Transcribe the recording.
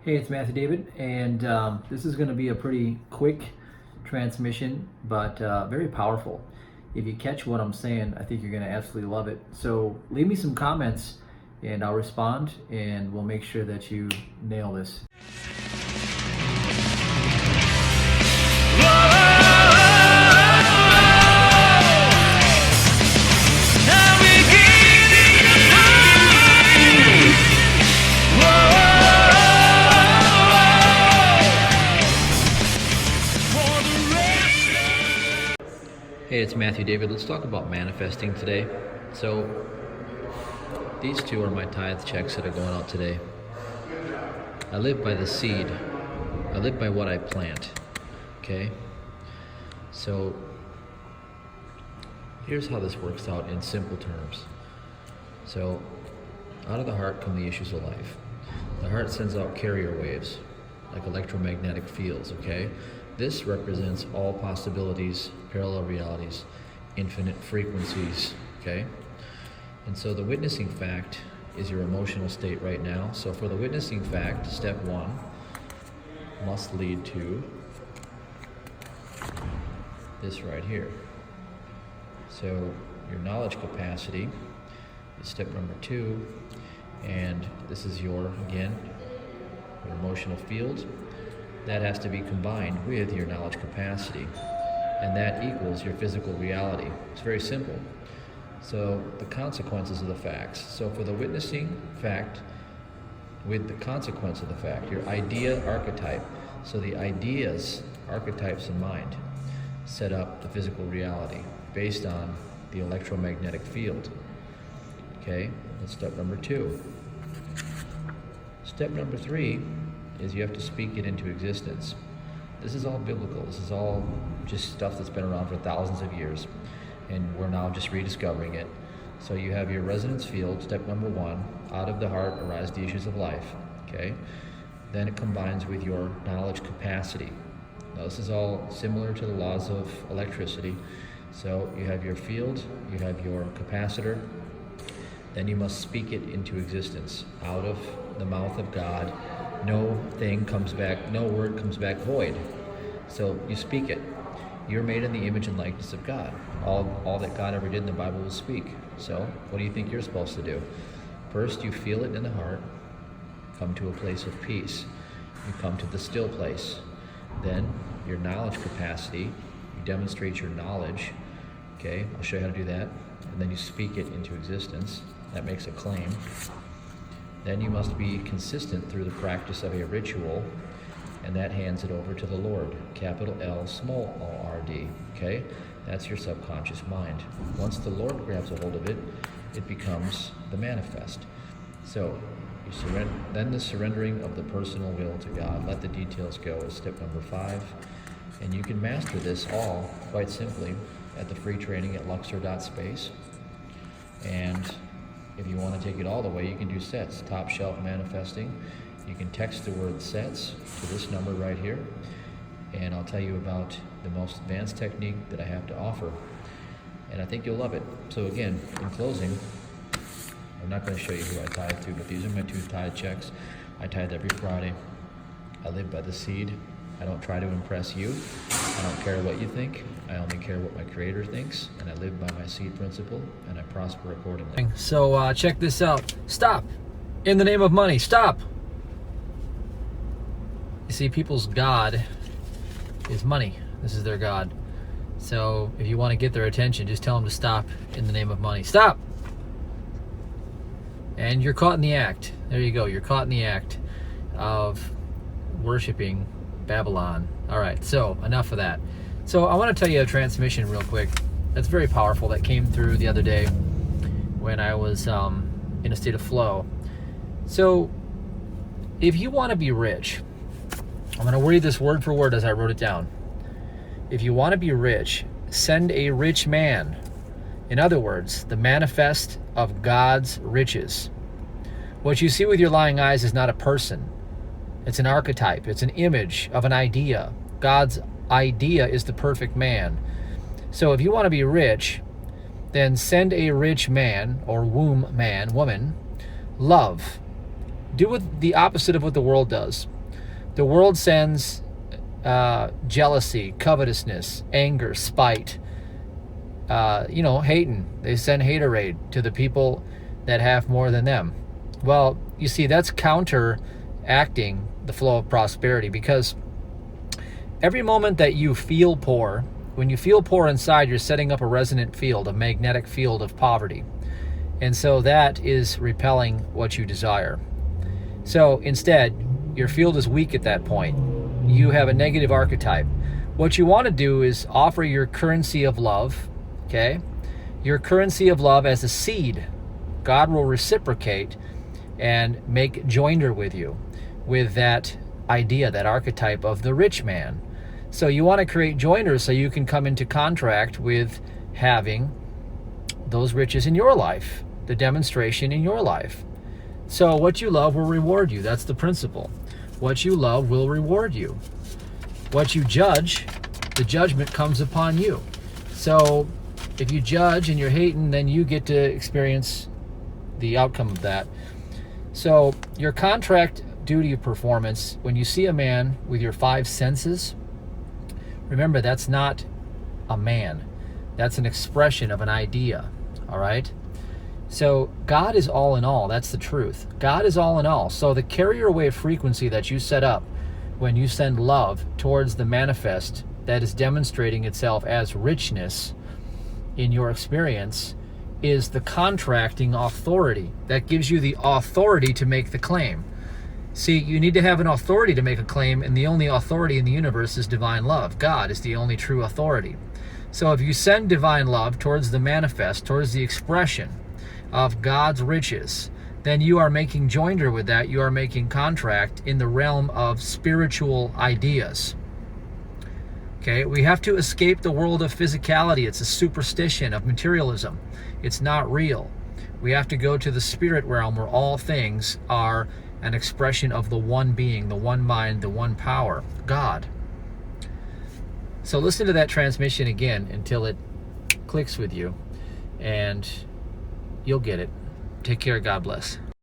Hey, it's Matthew David, and this is going to be a pretty quick transmission, but very powerful. If you catch what I'm saying, I think you're going to absolutely love it. So leave me some comments, and I'll respond, and we'll make sure that you nail this. Hey, it's Matthew David. Let's talk about manifesting today. So these two are my tithe checks that are going out today. I live by the seed. I live by what I plant. Okay? So here's how this works out in simple terms. So out of the heart come the issues of life. The heart sends out carrier waves, like electromagnetic fields, okay? This represents all possibilities, parallel realities, infinite frequencies, okay? And so the witnessing fact is your emotional state right now. So for the witnessing fact, step one must lead to this right here. So your knowledge capacity is step number two, and this is your emotional field. That has to be combined with your knowledge capacity, and that equals your physical reality. It's very simple. So the consequences of the facts. So for the witnessing fact, with the consequence of the fact, your idea archetype. So the ideas, archetypes in mind, set up the physical reality based on the electromagnetic field. Okay, that's step number two. Step number three is you have to speak it into existence. This is all biblical. This is all just stuff that's been around for thousands of years, and we're now just rediscovering it. So you have your resonance field, step number one, out of the heart arise the issues of life, okay? Then it combines with your knowledge capacity. Now this is all similar to the laws of electricity. So you have your field, you have your capacitor, then you must speak it into existence. Out of the mouth of God, no word comes back void. So you speak it. You're made in the image and likeness of God. All that God ever did in the Bible was speak. So what do you think you're supposed to do? First, you feel it in the heart, come to a place of peace. You come to the still place. Then your knowledge capacity, you demonstrate your knowledge. Okay, I'll show you how to do that. And then you speak it into existence. That makes a claim. Then you must be consistent through the practice of a ritual, and that hands it over to the Lord, capital L, small o-r-d, okay? That's your subconscious mind. Once the Lord grabs a hold of it, it becomes the manifest. So, then the surrendering of the personal will to God. Let the details go is step number 5. And you can master this all, quite simply, at the free training at luxor.space. And if you want to take it all the way, you can do sets, top shelf manifesting. You can text the word sets to this number right here, and I'll tell you about the most advanced technique that I have to offer. And I think you'll love it. So again, in closing, I'm not going to show you who I tithe to, but these are my 2 tithe checks. I tithe every Friday. I live by the seed. I don't try to impress you. I don't care what you think. I only care what my Creator thinks, and I live by my seed principle, and I prosper accordingly. So check this out. Stop. In the name of money, stop. You see, people's God is money. This is their God. So if you want to get their attention, just tell them to stop in the name of money. Stop! And you're caught in the act. There you go. You're caught in the act of worshiping Babylon. All right, so enough of that. So I want to tell you a transmission real quick that's very powerful that came through the other day when I was in a state of flow. So if you want to be rich, I'm going to read this word for word as I wrote it down. If you want to be rich, send a rich man. In other words, the manifest of God's riches. What you see with your lying eyes is not a person. It's an archetype. It's an image of an idea. God's idea is the perfect man. So if you want to be rich, then send a rich man or woman, love. Do the opposite of what the world does. The world sends jealousy, covetousness, anger, spite, hating. They send haterade to the people that have more than them. Well, you see, that's counteracting the flow of prosperity, because every moment that you feel poor, when you feel poor inside, you're setting up a resonant field, a magnetic field of poverty. And so that is repelling what you desire. So instead, your field is weak at that point. You have a negative archetype. What you want to do is offer your currency of love, okay? Your currency of love as a seed. God will reciprocate and make joinder with you, with that idea, that archetype of the rich man. So you want to create joiners so you can come into contract with having those riches in your life, the demonstration in your life. So what you love will reward you. That's the principle. What you love will reward you. What you judge, the judgment comes upon you. So if you judge and you're hating, then you get to experience the outcome of that. So your contract duty of performance, when you see a man with your 5 senses, remember, that's not a man. That's an expression of an idea, all right? So God is all in all. That's the truth. God is all in all. So the carrier wave frequency that you set up when you send love towards the manifest that is demonstrating itself as richness in your experience is the contracting authority that gives you the authority to make the claim. See, you need to have an authority to make a claim, and the only authority in the universe is divine love. God is the only true authority. So if you send divine love towards the manifest, towards the expression of God's riches, then you are making joinder with that. You are making contract in the realm of spiritual ideas. Okay, we have to escape the world of physicality. It's a superstition of materialism. It's not real. We have to go to the spirit realm where all things are an expression of the one being, the one mind, the one power, God. So listen to that transmission again until it clicks with you, and you'll get it. Take care. God bless.